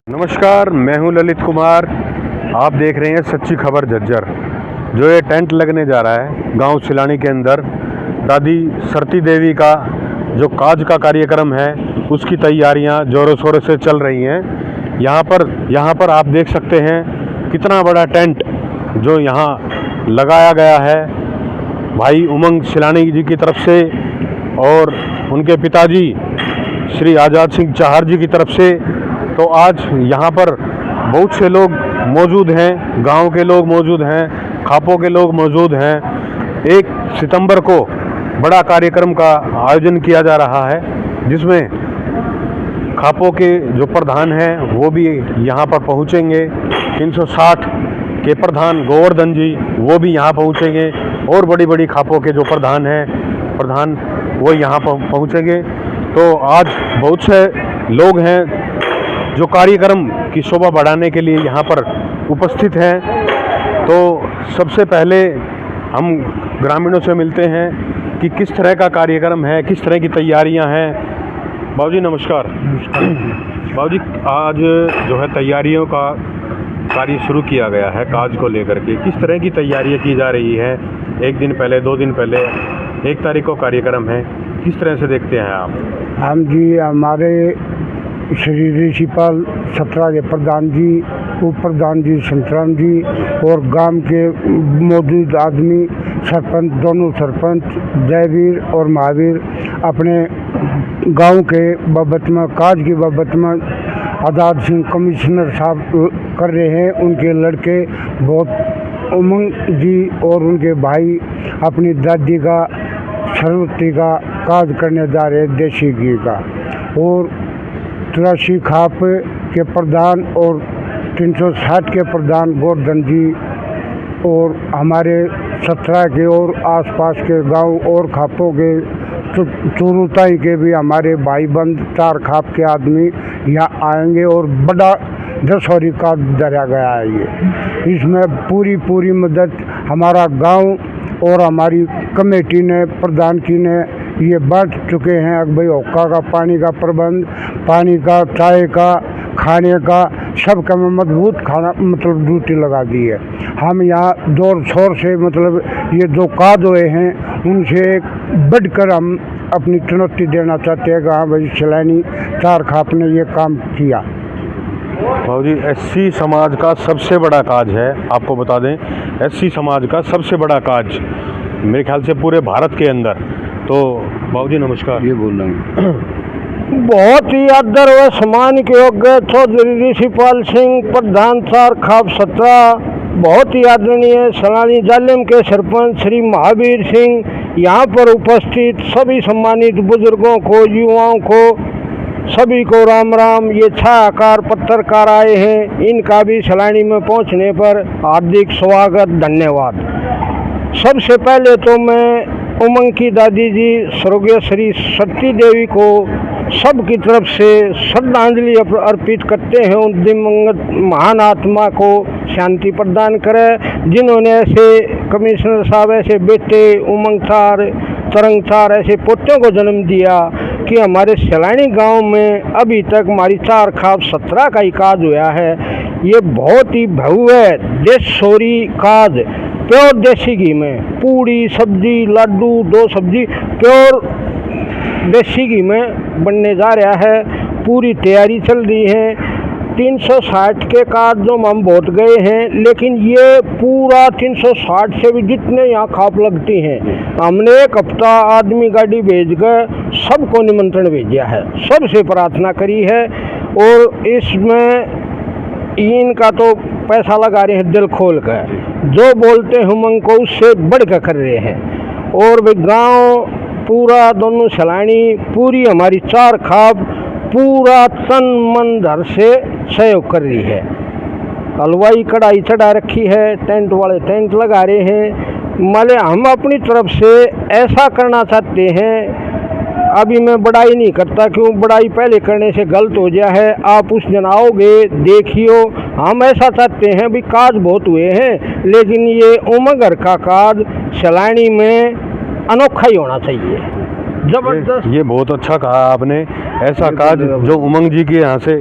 नमस्कार, मैं हूं ललित कुमार। आप देख रहे हैं सच्ची खबर झज्जर। जो ये टेंट लगने जा रहा है गांव सिलानी के अंदर, दादी सरती देवी का जो काज का कार्यक्रम है उसकी तैयारियां जोरों शोरों से चल रही हैं। यहाँ पर आप देख सकते हैं कितना बड़ा टेंट जो यहाँ लगाया गया है भाई उमंग सिलानी जी की तरफ से और उनके पिताजी श्री आज़ाद सिंह चाहर जी की तरफ से। तो आज यहाँ पर बहुत से लोग मौजूद हैं, गांव के लोग मौजूद हैं, खापों के लोग मौजूद हैं। 1 सितंबर को बड़ा कार्यक्रम का आयोजन किया जा रहा है जिसमें खापों के जो प्रधान हैं वो भी यहाँ पर पहुँचेंगे। 360 के प्रधान गोवर्धन जी वो भी यहाँ पहुँचेंगे और बड़ी बड़ी खापों के जो प्रधान वो यहाँ पर पहुँचेंगे। तो आज बहुत से लोग हैं जो कार्यक्रम की शोभा बढ़ाने के लिए यहाँ पर उपस्थित हैं। तो सबसे पहले हम ग्रामीणों से मिलते हैं कि किस तरह का कार्यक्रम है, किस तरह की तैयारियां हैं। बाबूजी नमस्कार। बाबूजी, आज जो है तैयारियों का कार्य शुरू किया गया है काज को लेकर के, किस तरह की तैयारियां की जा रही है? 1 दिन पहले, 2 दिन पहले, 1 तारीख को कार्यक्रम है, किस तरह से देखते हैं आप? हम जी, हमारे श्री ऋषिपाल सत्रा के प्रधान जी, उप प्रधान जी संतराम जी और गांव के मौजूद आदमी, सरपंच, दोनों सरपंच जयवीर और महावीर अपने गांव के बाबत में, काज की बाबत में आज़ाद सिंह कमिश्नर साहब कर रहे हैं। उनके लड़के बहुत उमंग जी और उनके भाई अपनी दादी का सरस्वती का काज करने जा रहे हैं, देसी घी का। और 83 खाप के प्रधान और 360 के प्रधान गोवर्धन जी और हमारे 17 के और आसपास के गांव और खापों के चुरुताई के भी हमारे भाई बंद 4 खाप के आदमी यहाँ आएंगे और बड़ा दशहरी का धरा गया है ये। इसमें पूरी मदद हमारा गांव और हमारी कमेटी ने, प्रधान की ने ये बांट चुके हैं। भाई होक्का का पानी का प्रबंध, पानी का, चाय का, खाने का, सब का मजबूत खाना मतलब ड्यूटी लगा दी है। हम यहाँ जोर शोर से मतलब ये जो काज हुए हैं उनसे बढ़कर हम अपनी चुनौती देना चाहते हैं कि हाँ भाई सिलानी 4 खाप ने ये काम किया। बाबूजी, एससी समाज का सबसे बड़ा काज है, आपको बता दें, एससी समाज का सबसे बड़ा काज मेरे ख्याल से पूरे भारत के अंदर। तो बाबूजी नमस्कार। ये बोल रहा हूँ बहुत ही आदर व सम्मान के योग्य चौधरी ऋषिपाल सिंह प्रधान 4 खाप 17, बहुत ही आदरणीय सलानी जालिम के सरपंच श्री महावीर सिंह, यहाँ पर उपस्थित सभी सम्मानित बुजुर्गों को, युवाओं को, सभी को राम राम। ये छायाकार पत्रकार आए हैं, इनका भी सलानी में पहुँचने पर हार्दिक स्वागत, धन्यवाद। सबसे पहले तो मैं उमंग की दादी जी स्वर्गीय श्री सरती देवी को सबकी तरफ से श्रद्धांजलि अर्पित करते हैं। उन दिवंगत महान आत्मा को शांति प्रदान करे, जिन्होंने ऐसे कमिश्नर साहब, ऐसे बेटे उमंग चार, तरंग चार ऐसे पोतों को जन्म दिया कि हमारे सिलानी गांव में अभी तक हमारी 4 खाप 17 का ही काज हुआ है। ये बहुत ही भव्य देशोरी काज, प्योर देसी घी में पूड़ी, सब्जी, लड्डू, 2 सब्जी प्योर देसी घी में बनने जा रहा है। पूरी तैयारी चल रही है। 360 के काज जो हम बहुत गए हैं, लेकिन ये पूरा 360 से भी जितने यहाँ खाप लगती हैं, हमने 1 हफ्ता आदमी गाड़ी भेज कर सबको निमंत्रण भेजा है, सबसे प्रार्थना करी है। और इसमें इनका तो पैसा लगा रहे हैं दिल खोल कर, जो बोलते हैं उमंग को उससे बढ़ कर कर रहे हैं। और वे गाँव पूरा, दोनों सलानी, पूरी हमारी 4 खाप पूरा तन मन धर से सहयोग कर रही है। हलवाई कढ़ाई चढ़ा रखी है, टेंट वाले टेंट लगा रहे हैं। माले हम अपनी तरफ से ऐसा करना चाहते हैं, अभी मैं बड़ाई नहीं करता, क्यों बड़ाई पहले करने से गलत हो गया है। आप उस दिन आओगे, देखियो। हम ऐसा चाहते हैं भी काज बहुत हुए हैं, लेकिन ये उमंगर का काज सलानी में अनोखा ही होना चाहिए, जबरदस्त। ये बहुत अच्छा कहा आपने। ऐसा काज जो उमंग जी के यहाँ से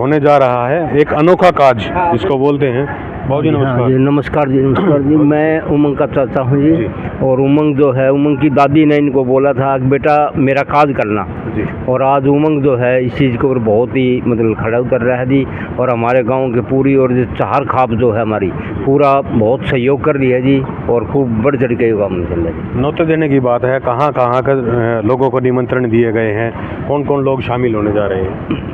होने जा रहा है एक अनोखा काज जिसको बोलते हैं। बहुत जी नमस्कार। जी नमस्कार जी, नमस्कार जी। मैं उमंग का चाचा हूँ जी। और उमंग जो है, उमंग की दादी ने इनको बोला था कि बेटा मेरा काज करना जी। और आज उमंग जो है इस चीज़ के ऊपर बहुत ही मतलब खड़ा उतर रहा है जी। और हमारे गांव के पूरी और जो चार खाप जो है हमारी पूरा बहुत सहयोग कर दिया जी और खूब बढ़ चढ़ के काम चल रहा है। न्योते देने की बात है, कहाँ कहाँ का लोगों को निमंत्रण दिए गए हैं, कौन कौन लोग शामिल होने जा रहे हैं?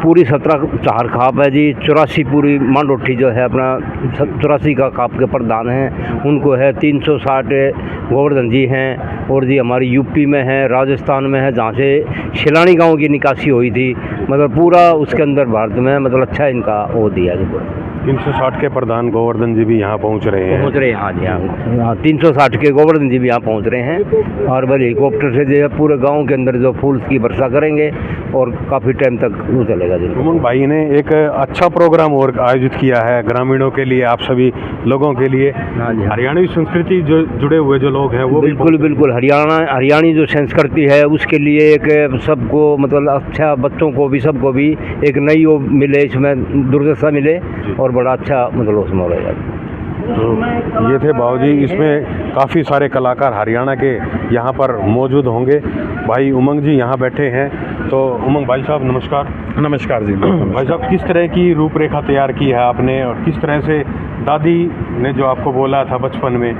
पूरी 17 चार खाप है जी। 84 पूरी मांडोठी जो है अपना 84 का खाप के प्रधान हैं, उनको है 360 गोवर्धन जी हैं। और जी हमारी यूपी में है, राजस्थान में है, जहाँ से शिलानी गांव की निकासी हुई थी, मतलब पूरा उसके अंदर भारत में मतलब अच्छा इनका वो दिया जी। 360 के प्रधान गोवर्धन जी भी यहाँ पहुँच रहे हैं। पहुँच रहे हैं हाँ जी, हाँ 360 के गोवर्धन जी भी यहाँ पहुँच रहे हैं। और बस हेलीकॉप्टर से जो है पूरे गांव के अंदर जो फूल की वर्षा करेंगे और काफ़ी टाइम तक वो चलेगा जी। उमंग भाई ने एक अच्छा प्रोग्राम और आयोजित किया है ग्रामीणों के लिए, आप सभी लोगों के लिए। हाँ जी, हरियाणवी संस्कृति जो जुड़े हुए जो लोग हैं वो भी बिल्कुल बिल्कुल हरियाणी जो संस्कृति है उसके लिए एक सबको मतलब अच्छा, बच्चों को भी सबको भी एक नई वो मिले, इसमें दुर्दशा मिले और बड़ा अच्छा मतलब उसमें हो रहेगा। तो ये थे बाबूजी, इसमें काफ़ी सारे कलाकार हरियाणा के यहाँ पर मौजूद होंगे। भाई उमंग जी यहाँ बैठे हैं, तो उमंग भाई साहब नमस्कार। नमस्कार जी। भाई साहब, किस तरह की रूपरेखा तैयार की है आपने और किस तरह से दादी ने जो आपको बोला था बचपन में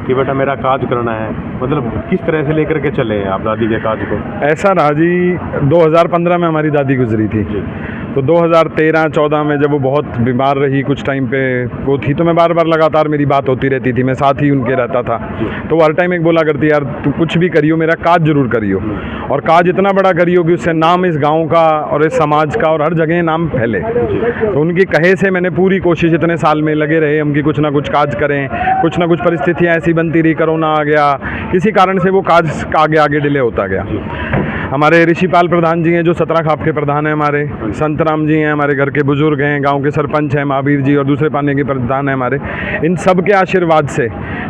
कि बेटा मेरा काज करना है, मतलब किस तरह से लेकर के चले हैं आप दादी के काज को? ऐसा रहा जी, 2015 में हमारी दादी गुजरी थी। तो 2013-14 में जब वो बहुत बीमार रही, कुछ टाइम पे वो थी, तो मैं बार बार लगातार मेरी बात होती रहती थी, मैं साथ ही उनके रहता था। तो वो हर टाइम एक बोला करती, यार तू कुछ भी करियो, मेरा काज जरूर करियो, और काज इतना बड़ा करियो कि उससे नाम इस गांव का और इस समाज का और हर जगह नाम फैले। तो उनकी कहे से मैंने पूरी कोशिश, इतने साल में लगे रहे हम कि कुछ ना कुछ काज करें। कुछ ना कुछ परिस्थितियाँ ऐसी बनती रही, कोरोना आ गया, किसी कारण से वो काज आगे आगे डिले होता गया। हमारे ऋषिपाल प्रधान जी हैं जो 17 खाप के प्रधान हैं, हमारे संत राम जी हैं, हमारे घर के बुजुर्ग हैं, गांव के सरपंच हैं, महावीर जी और दूसरे पाने के प्रधान हैं हमारे। इन सब के आशीर्वाद से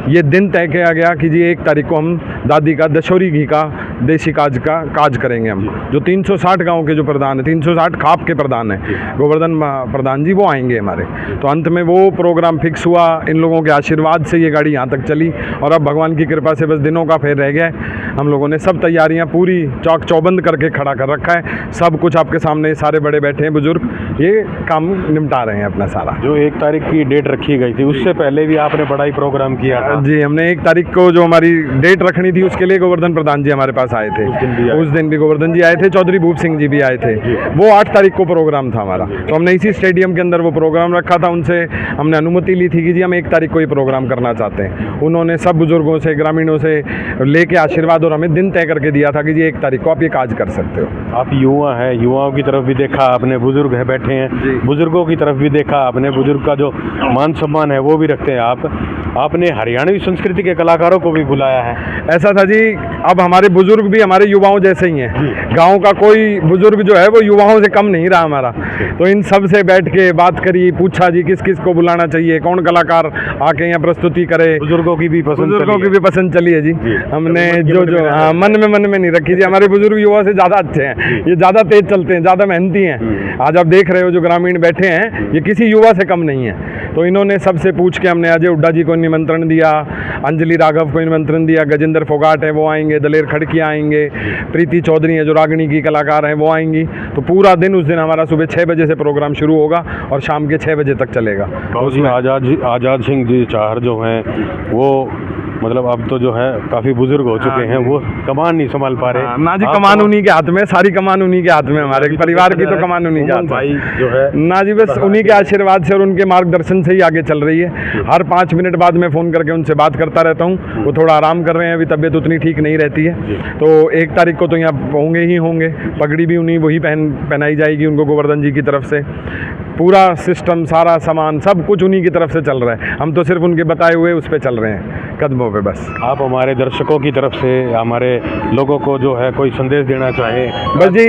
ये दिन तय किया गया कि जी 1 तारीख को हम दादी का दशहरी घी का देसी काज का काज करेंगे। हम जो 360 गांव के जो प्रधान हैं, 360 खाप के प्रधान हैं गोवर्धन प्रधान जी, वो आएंगे हमारे। तो अंत में वो प्रोग्राम फिक्स हुआ, इन लोगों के आशीर्वाद से ये गाड़ी यहाँ तक चली और अब भगवान की कृपा से बस दिनों का फेर रह गया है। हम लोगों ने सब तैयारियां पूरी चौक चौबंद करके खड़ा कर रखा है, सब कुछ आपके सामने, सारे बड़े बैठे हैं बुजुर्ग, ये काम निपटा रहे हैं अपना सारा। जो 1 तारीख की डेट रखी गई थी उससे पहले भी आपने बड़ा ही प्रोग्राम किया था। जी, हमने 1 तारीख को जो हमारी डेट रखनी थी उसके लिए गोवर्धन प्रधान जी हमारे पास आए थे। उस दिन भी गोवर्धन जी आए थे, चौधरी भूप सिंह जी भी आए थे। वो 8 तारीख को प्रोग्राम था हमारा, तो हमने इसी स्टेडियम के अंदर वो प्रोग्राम रखा था। उनसे हमने अनुमति ली थी कि जी हम 1 तारीख को ये प्रोग्राम करना चाहते हैं। उन्होंने सब बुजुर्गों से, ग्रामीणों से लेके आशीर्वाद और हमें दिन तय करके दिया था कि जी 1 तारीख को आप ये काज कर सकते हो। आप युवा हैं, युवाओं की तरफ भी देखा आपने, बुजुर्ग है बैठे हैं, बुजुर्गों की तरफ भी देखा आपने, बुजुर्ग का जो मान सम्मान है वो भी रखते हैं आप। आपने हरियाणवी संस्कृति के कलाकारों को भी बुलाया है। ऐसा था जी, अब हमारे बुजुर्ग भी हमारे युवाओं जैसे ही हैं। गांव का कोई बुजुर्ग जो है वो युवाओं से कम नहीं रहा हमारा। तो इन सब से बैठ के बात करी, पूछा जी किस किस को बुलाना चाहिए, कौन कलाकार आके यहाँ प्रस्तुति करे। बुजुर्गों की भी पसंद चली है जी। हमने जो मन में नहीं रखी जी। हमारे बुजुर्ग युवा से ज़्यादा अच्छे हैं, ये ज़्यादा तेज चलते हैं, ज़्यादा मेहनती हैं। आज आप देख रहे हो जो ग्रामीण बैठे हैं, ये किसी युवा से कम नहीं है। तो इन्होंने सबसे पूछ के हमने अजय हुड्डा जी को निमंत्रण दिया, अंजलि राघव को निमंत्रण दिया, गजेंद्र फोगाट है वो आएंगे, दलेर खड़किया आएंगे, प्रीति चौधरी है जो रागनी की कलाकार हैं वो आएंगी। तो पूरा दिन उस दिन हमारा सुबह 6 बजे से प्रोग्राम शुरू होगा और शाम के 6 बजे तक चलेगा। उसमें आज़ाद सिंह जी चाहर जो हैं वो मतलब अब तो जो है काफ़ी बुजुर्ग हो चुके हैं, वो कमान नहीं संभाल पा रहे। ना जी, कमान उन्हीं के हाथ में, सारी कमान उन्हीं के हाथ में, हमारे परिवार की तो कमान उन्हीं के हाथ में भाई जो है ना जी। बस उन्हीं के आशीर्वाद से और उनके मार्गदर्शन से ही आगे चल रही है। हर 5 मिनट बाद मैं फ़ोन करके उनसे बात करता रहता हूँ। वो थोड़ा आराम कर रहे हैं, अभी तबीयत उतनी ठीक नहीं रहती है। तो 1 तारीख को तो यहाँ होंगे ही होंगे, पगड़ी भी उन्हीं वही पहनाई जाएगी उनको गोवर्धन जी की तरफ से। पूरा सिस्टम, सारा सामान, सब कुछ उन्हीं की तरफ से चल रहा है। हम तो सिर्फ उनके बताए हुए उस पर चल रहे हैं कदमों पे बस। आप हमारे दर्शकों की तरफ से हमारे लोगों को जो है कोई संदेश देना चाहें? बस जी,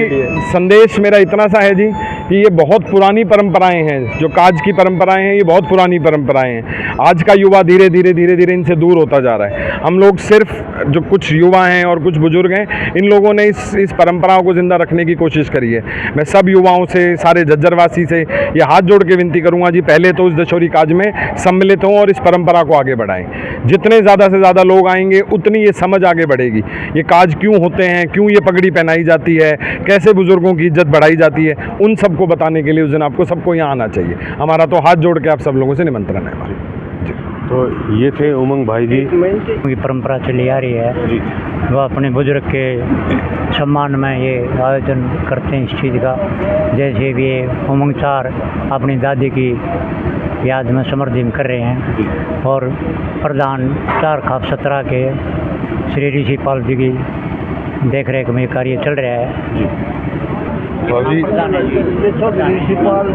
संदेश मेरा इतना सा है जी कि ये बहुत पुरानी परंपराएं हैं, जो काज की परंपराएं हैं ये बहुत पुरानी परंपराएं हैं। आज का युवा धीरे धीरे इनसे दूर होता जा रहा है। हम लोग सिर्फ जो कुछ युवा हैं और कुछ बुजुर्ग हैं, इन लोगों ने इस परंपराओं को ज़िंदा रखने की कोशिश करी है। मैं सब युवाओं से, सारे झज्जरवासी से ये हाथ जोड़ के विनती करूँगा जी, पहले तो इस दशहरी काज में सम्मिलित हों और इस परंपरा को आगे बढ़ाएं। जितने ज़्यादा से ज़्यादा लोग आएंगे उतनी ये समझ आगे बढ़ेगी। ये काज क्यों होते हैं, क्यों ये पगड़ी पहनाई जाती है, कैसे बुजुर्गों की इज्जत बढ़ाई जाती है, उन सबको बताने के लिए उस दिन आपको सबको यहाँ आना चाहिए। हमारा तो हाथ जोड़ के आप सब लोगों से निमंत्रण है हमारी। तो ये थे उमंग भाई जी। की परंपरा चली आ रही है जी, वह अपने बुजुर्ग के सम्मान में ये आयोजन करते हैं इस चीज़ का। जैसे भी ये उमंग चार अपनी दादी की याद में समृद्धि कर रहे हैं और प्रधान चार खाप 17 के श्री ऋषिपाल जी की देख रेख में कार्य चल रहा है। जी जी,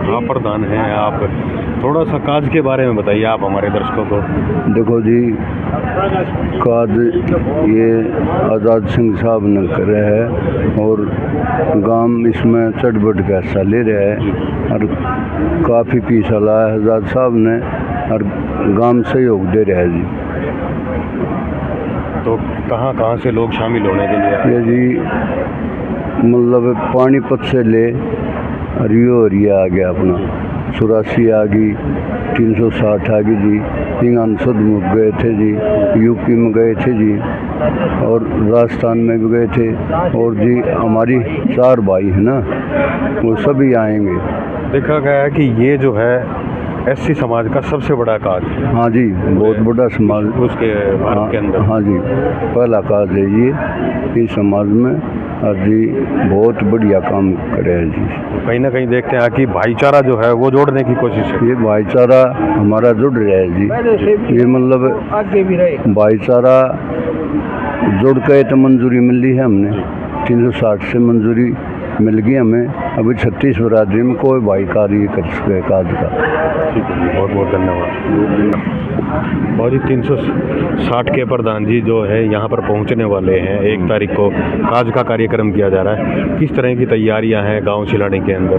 हाँ प्रधान हैं आप, थोड़ा सा काज के बारे में बताइए आप हमारे दर्शकों को। देखो जी, काज ये आज़ाद सिंह साहब ने करे है और गांव इसमें चढ़ बढ़ के हिस्सा ले रहे हैं और काफ़ी पैसा लाया है आज़ाद साहब ने और गांव सहयोग दे रहे हैं जी। तो कहाँ से लोग शामिल होने के लिए आए? ये जी मतलब पानीपत से ले और आ गया अपना 84 आ गई, 360 आ गई जी, इंगान सदमुख गए थे जी, यूपी में गए थे जी और राजस्थान में भी गए थे। और जी हमारी 4 भाई है ना, वो सभी आएंगे। देखा गया है कि ये जो है एससी समाज का सबसे बड़ा काज है। हाँ जी, बहुत बड़ा समाज उसके भारत के अंदर। हाँ जी, पहला काज है ये इस समाज में और जी बहुत बढ़िया काम करे हैं जी। कहीं ना कहीं देखते हैं कि भाईचारा जो है वो जोड़ने की कोशिश है। ये भाईचारा हमारा जुड़ रहा है जी। ये मतलब आगे भी रहे भाईचारा जुड़ के तो मंजूरी मिल ली है हमने, 360 से मंजूरी मिल गई हमें। अभी 36 बरादरी में कोई भाई कार्य कर सके काज का। ठीक है जी, बहुत बहुत धन्यवाद। और ये 360 के प्रधान जी जो है यहाँ पर पहुँचने वाले हैं। 1 तारीख को काज का कार्यक्रम किया जा रहा है। किस तरह की तैयारियाँ हैं गांव शिलानी के अंदर?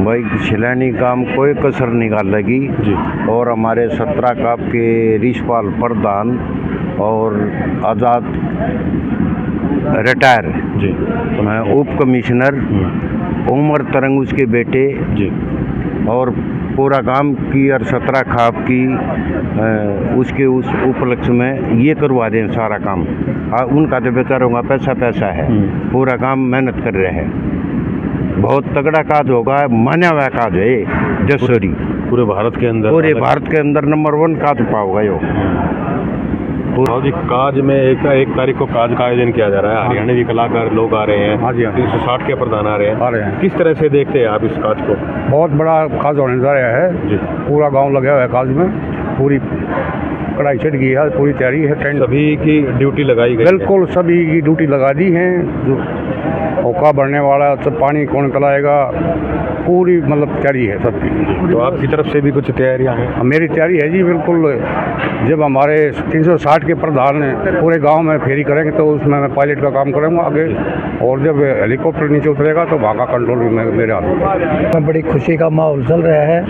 भाई शिलानी काम कोई कसर निकाल लगी जी। और हमारे 17 काप के ऋषिपाल प्रधान और आज़ाद रिटायर जी, उप कमिश्नर उमर तरंग उसके बेटे जी, और पूरा काम की और 17 खाप की उसके उस उपलक्ष्य में ये करवा दें सारा काम। उनका तो बेचारों का पैसा है, पूरा काम मेहनत कर रहे हैं। बहुत तगड़ा काज होगा, माना हुआ काज है दशहरी। पूरे भारत के अंदर, पूरे भारत के अंदर नंबर 1 काज पाओगा यो। जी, काज में 1 तारीख को काज का आयोजन किया जा रहा है। हरियाणवी कलाकार लोग आ रहे हैं। हाँ जी, हाँ। 360 के प्रधान आ रहे हैं। हैं। किस तरह से देखते हैं आप इस काज को? बहुत बड़ा काज होने जा रहा है जी। पूरा गांव लगा हुआ है काज में, पूरी कढ़ाई चढ़ गई है, पूरी तैयारी है। टेंट सभी की ड्यूटी लगाई गई है। बिल्कुल सभी की ड्यूटी लगा दी है। जो औका बढ़ने वाला सब पानी कौन चलाएगा, पूरी मतलब तैयारी है सबकी। तो आपकी तरफ से भी कुछ तैयारियां हैं? मेरी तैयारी है जी बिल्कुल। जब हमारे 360 के प्रधान पूरे गांव में फेरी करेंगे तो उसमें मैं पायलट का काम करूँगा आगे, और जब हेलीकॉप्टर नीचे उतरेगा तो वहाँ का कंट्रोल भी मेरे हाथ में। बड़ी खुशी का माहौल चल रहा है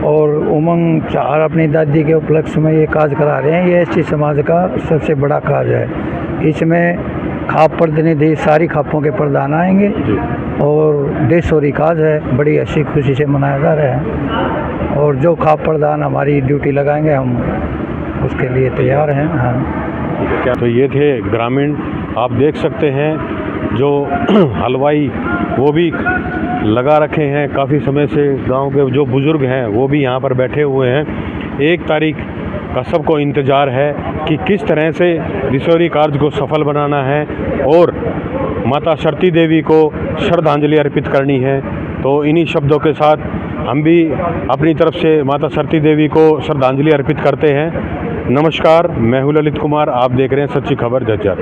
और उमंग चार अपनी दादी के उपलक्ष्य में ये काज करा रहे हैं। ये एसटी समाज का सबसे बड़ा काज है। इसमें खाप प्रतिनिधि सारी खापों के प्रधान आएंगे और देशोरी काज है, बड़ी अच्छी खुशी से मनाया जा रहा है। और जो खाप प्रधान हमारी ड्यूटी लगाएंगे हम उसके लिए तैयार हैं। हाँ, क्या तो ये थे ग्रामीण, आप देख सकते हैं जो हलवाई वो भी लगा रखे हैं काफ़ी समय से। गांव के जो बुज़ुर्ग हैं वो भी यहाँ पर बैठे हुए हैं। 1 तारीख का सबको इंतज़ार है कि किस तरह से दशहरी कार्य को सफल बनाना है और माता सरती देवी को श्रद्धांजलि अर्पित करनी है। तो इन्हीं शब्दों के साथ हम भी अपनी तरफ से माता सरती देवी को श्रद्धांजलि अर्पित करते हैं। नमस्कार, मैं हूं ललित कुमार, आप देख रहे हैं सच्ची खबर झज्जर।